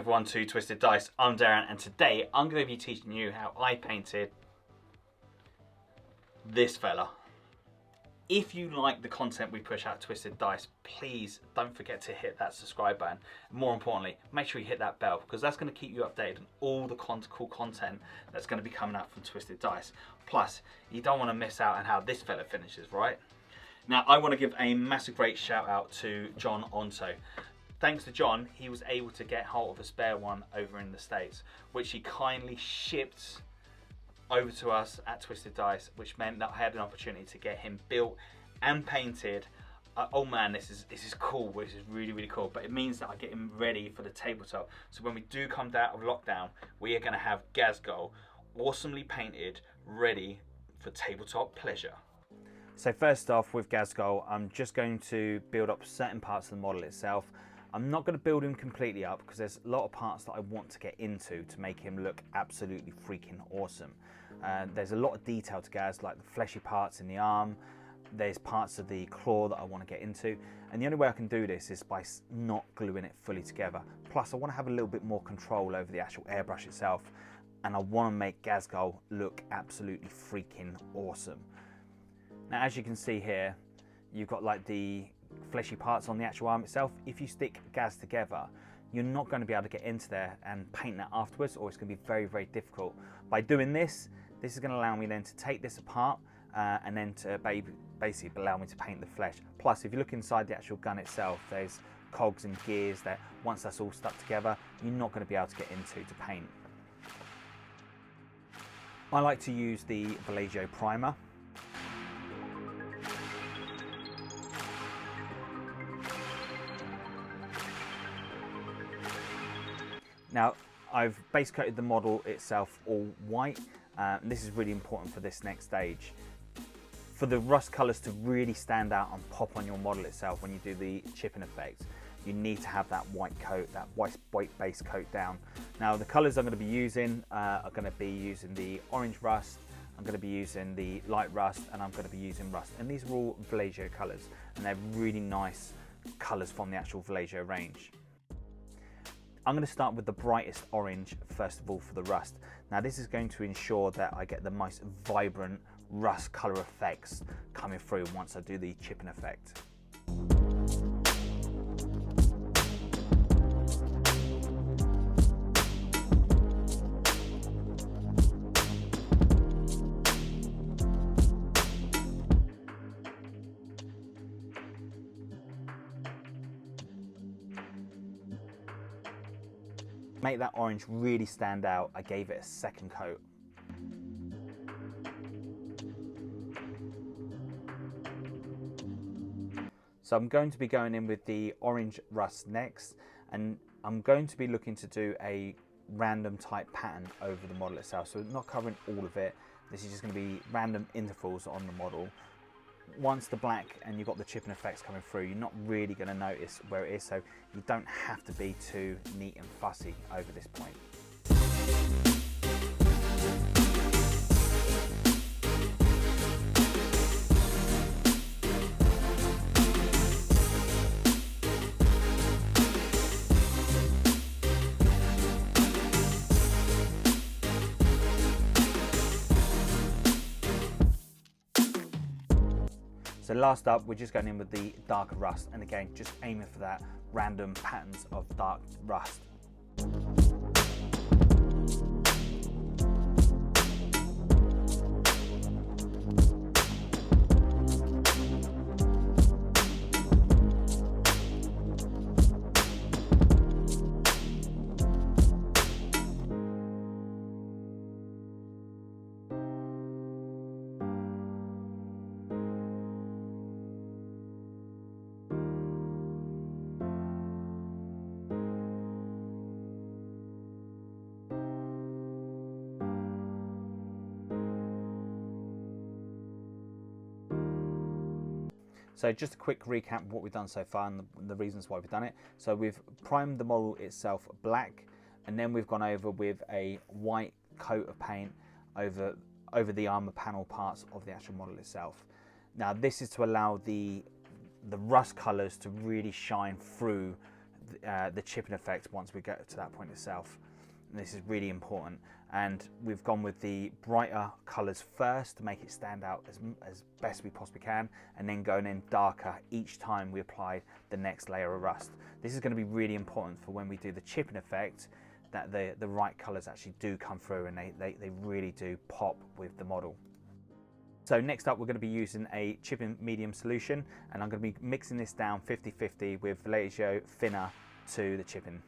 everyone to Twisted Dice. I'm Darren, and today I'm going to be teaching you how I painted this fella. If you like the content we push out Twisted Dice, please don't forget to hit that subscribe button. More importantly, make sure you hit that bell, because that's going to keep you updated on all the cool content that's going to be coming out from Twisted Dice. Plus, you don't want to miss out on how this fella finishes, right? Now, I want to give a massive great shout out to John Onto. Thanks to John, he was able to get hold of a spare one over in the States, which he kindly shipped over to us at Twisted Dice, which meant that I had an opportunity to get him built and painted. Oh man, this is cool. This is really cool. But it means that I get him ready for the tabletop. So when we do come out of lockdown, we are going to have Ghazghkull awesomely painted, ready for tabletop pleasure. So first off, with Ghazghkull, I'm just going to build up certain parts of the model itself. I'm not going to build him completely up because there's a lot of parts that I want to get into to make him look absolutely freaking awesome. There's a lot of detail to Gaz, like the fleshy parts in the arm. There's parts of the claw that I want to get into. And the only way I can do this is by not gluing it fully together. Plus, I want to have a little bit more control over the actual airbrush itself. And I want to make Ghazghkull look absolutely freaking awesome. Now, as you can see here, you've got like the fleshy parts on the actual arm itself. If you stick Gaz together, you're not going to be able to get into there and paint that afterwards, or it's going to be very difficult. By doing this is going to allow me then to take this apart and then to basically allow me to paint the flesh. Plus, if you look inside the actual gun itself, there's cogs and gears that once that's all stuck together, you're not going to be able to get into to paint. I like to use the Vallejo primer. Now, I've base coated the model itself all white, and this is really important for this next stage. For the rust colours to really stand out and pop on your model itself when you do the chipping effect, you need to have that white coat, that white base coat down. Now, the colours I'm going to be using are going to be using the orange rust, I'm going to be using the light rust, and I'm going to be using rust. And these are all Vallejo colours, and they're really nice colours from the actual Vallejo range. I'm going to start with the brightest orange first of all for the rust. Now, this is going to ensure that I get the most vibrant rust colour effects coming through once I do the chipping effect. Make that orange really stand out, I gave it a second coat. So I'm going to be going in with the orange rust next, and I'm going to be looking to do a random type pattern over the model itself. So not covering all of it, this is just going to be random intervals on the model. Once the black and you've got the chipping effects coming through, you're not really going to notice where it is, so you don't have to be too neat and fussy over this point. So last up, we're just going in with the darker rust, and again, just aiming for that random patterns of dark rust. So just a quick recap of what we've done so far and the reasons why we've done it. So we've primed the model itself black, and then we've gone over with a white coat of paint over the armor panel parts of the actual model itself. Now this is to allow the rust colors to really shine through the chipping effect once we get to that point itself. And this is really important. And we've gone with the brighter colours first to make it stand out as best we possibly can, and then going in darker each time we apply the next layer of rust. This is going to be really important for when we do the chipping effect, that the right colours actually do come through and they really do pop with the model. So next up, we're going to be using a chipping medium solution, and I'm going to be mixing this down 50-50 with Vallejo thinner to the chipping.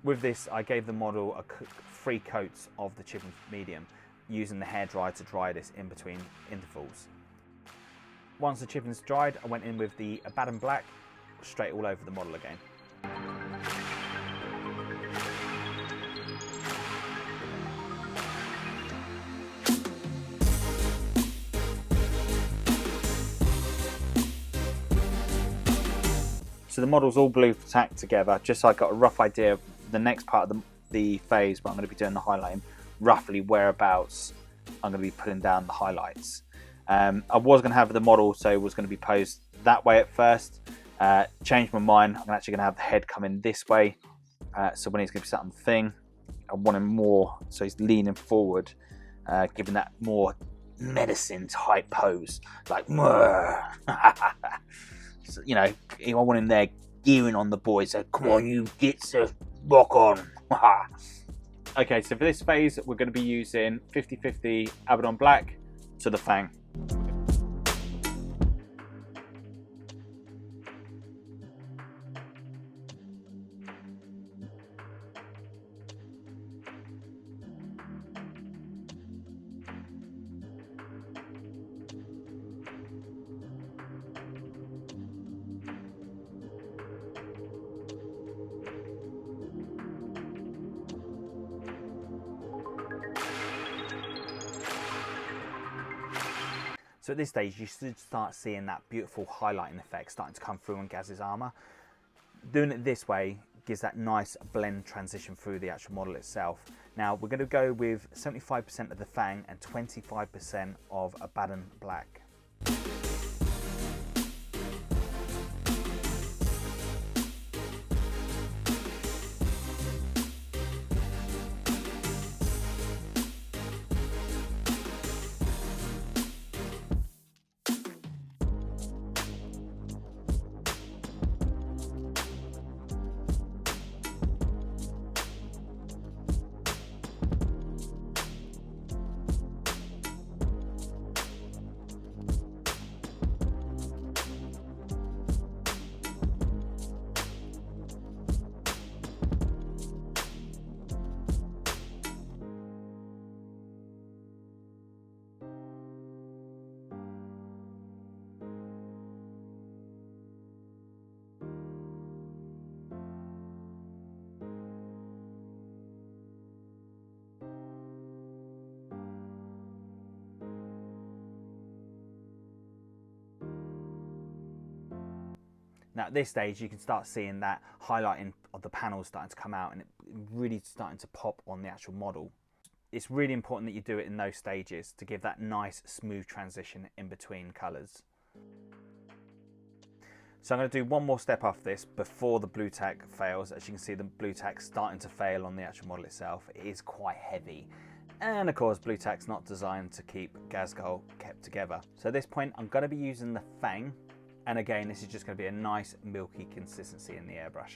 With this, I gave the model 3 coats of the chipping medium, using the hairdryer to dry this in between intervals. Once the chipping's dried, I went in with the Vallejo Black straight all over the model again. So the model's all blue tacked together, just so I got a rough idea of the next part of the phase where I'm going to be doing the highlighting, roughly whereabouts I'm going to be putting down the highlights. I was going to have the model, so it was going to be posed that way at first. Changed my mind. I'm actually going to have the head come in this way. So when he's going to be sat on the thing, I want him more, so he's leaning forward, giving that more medicine type pose, like so, you know, I want him there gearing on the boys. So come on, you gits, rock on. Okay, so for this phase, we're going to be using 50-50 Vallejo Black to the Fang. So at this stage, you should start seeing that beautiful highlighting effect starting to come through on Gaz's armour. Doing it this way gives that nice blend transition through the actual model itself. Now we're going to go with 75% of the Fang and 25% of a Vallejo Black. Now at this stage, you can start seeing that highlighting of the panels starting to come out and it really starting to pop on the actual model. It's really important that you do it in those stages to give that nice smooth transition in between colours. So I'm going to do one more step off this before the blue tack fails. As you can see, the blue tack starting to fail on the actual model itself. It is quite heavy. And of course, blue tack's not designed to keep Ghazghkull kept together. So at this point, I'm going to be using the Fang. And again, this is just going to be a nice milky consistency in the airbrush.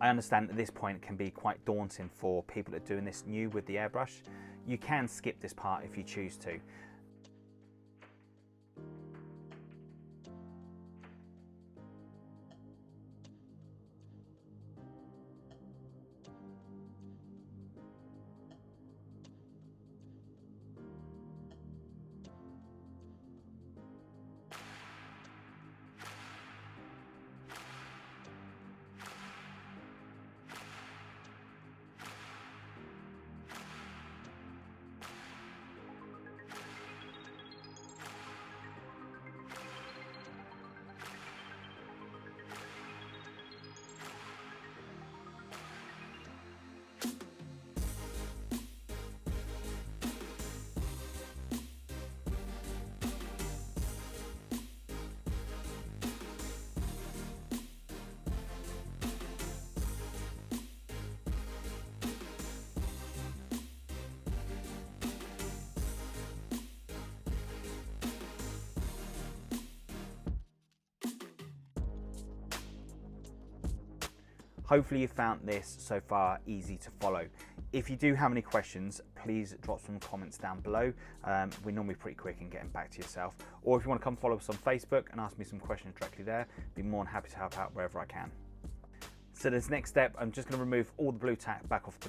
I understand at this point it can be quite daunting for people that are doing this new with the airbrush. You can skip this part if you choose to. Hopefully you found this so far easy to follow. If you do have any questions, please drop some comments down below. We're normally pretty quick in getting back to yourself. Or if you want to come follow us on Facebook and ask me some questions directly there, I'd be more than happy to help out wherever I can. So this next step, I'm just going to remove all the blue tack back off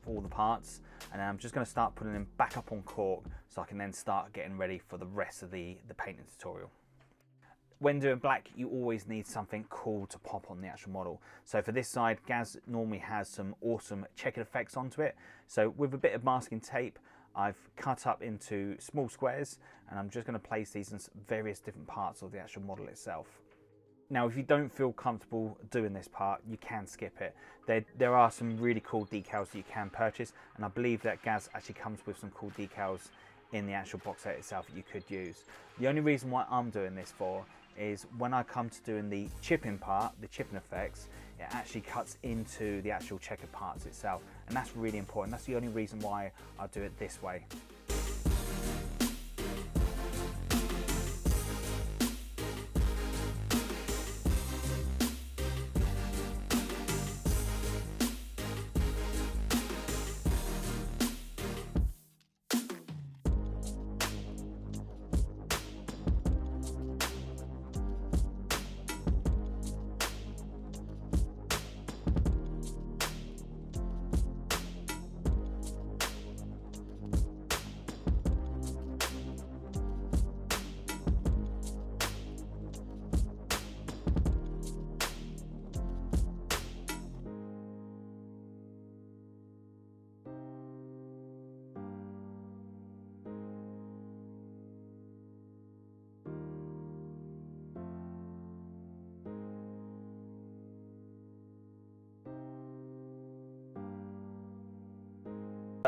all the parts, and I'm just going to start putting them back up on cork so I can then start getting ready for the rest of the painting tutorial. When doing black, you always need something cool to pop on the actual model. So for this side, Gaz normally has some awesome checkered effects onto it. So with a bit of masking tape, I've cut up into small squares, and I'm just going to place these in various different parts of the actual model itself. Now, if you don't feel comfortable doing this part, you can skip it. There are some really cool decals that you can purchase, and I believe that Gaz actually comes with some cool decals in the actual box set itself that you could use. The only reason why I'm doing this for is when I come to doing the chipping part, the chipping effects, it actually cuts into the actual checkered parts itself, and that's really important. That's the only reason why I do it this way.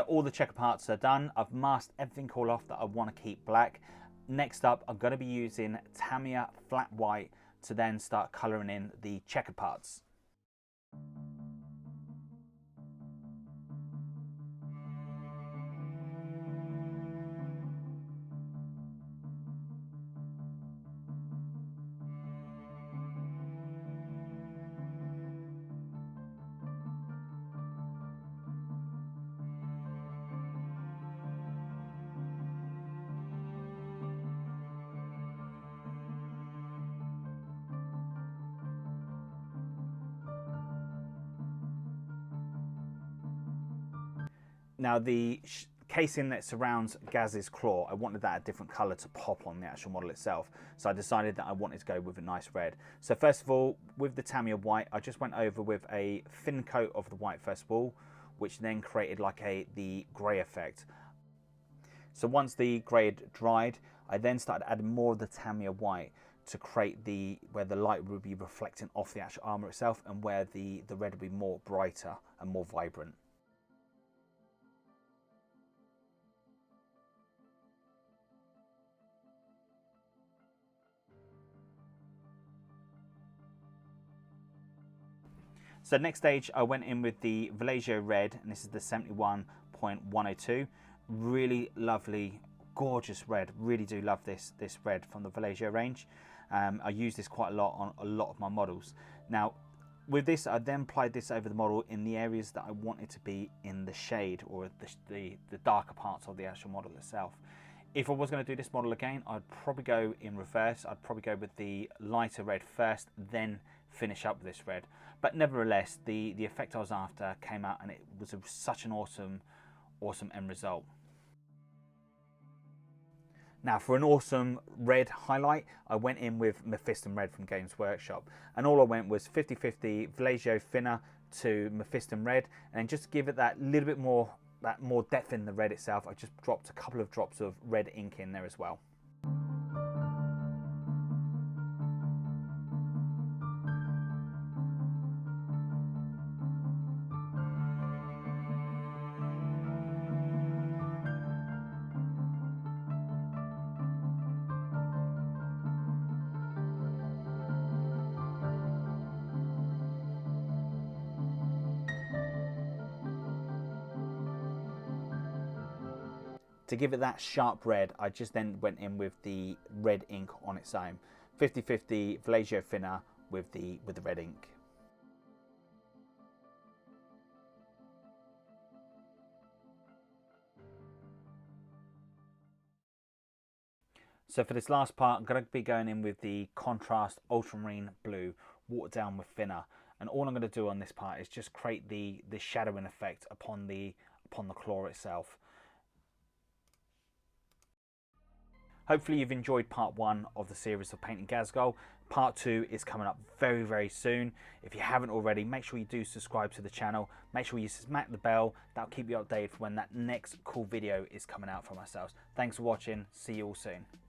All the checker parts are done. I've masked everything all off that I want to keep black. Next up, I'm going to be using Tamiya flat white to then start colouring in the checker parts. Now the casing that surrounds Gaz's claw, I wanted that a different colour to pop on the actual model itself. So I decided that I wanted to go with a nice red. So first of all, with the Tamiya white, I just went over with a thin coat of the white first of all, which then created like the grey effect. So once the grey had dried, I then started adding more of the Tamiya white to create where the light would be reflecting off the actual armour itself, and where the red would be more brighter and more vibrant. So next stage, I went in with the Vallejo red, and this is the 71.102. Really lovely, gorgeous red. Really do love this red from the Vallejo range. I use this quite a lot on a lot of my models. Now, with this, I then applied this over the model in the areas that I wanted to be in the shade, or the darker parts of the actual model itself. If I was going to do this model again, I'd probably go in reverse. I'd probably go with the lighter red first, then finish up with this red. But nevertheless, the effect I was after came out, and it was such an awesome end result. Now for an awesome red highlight, I went in with Mephiston red from Games Workshop, and all I went was 50-50 Vallejo thinner to Mephiston red, and just to give it that little bit more depth in the red itself, I just dropped a couple of drops of red ink in there as well. To give it that sharp red, I just then went in with the red ink on its own. 50-50 Vallejo thinner with the red ink. So for this last part, I'm going to be going in with the contrast ultramarine blue, watered down with thinner. And all I'm going to do on this part is just create the shadowing effect upon the claw itself. Hopefully you've enjoyed part 1 of the series of painting Ghazghkull. Part 2 is coming up very, very soon. If you haven't already, make sure you do subscribe to the channel. Make sure you smack the bell. That'll keep you updated for when that next cool video is coming out from ourselves. Thanks for watching. See you all soon.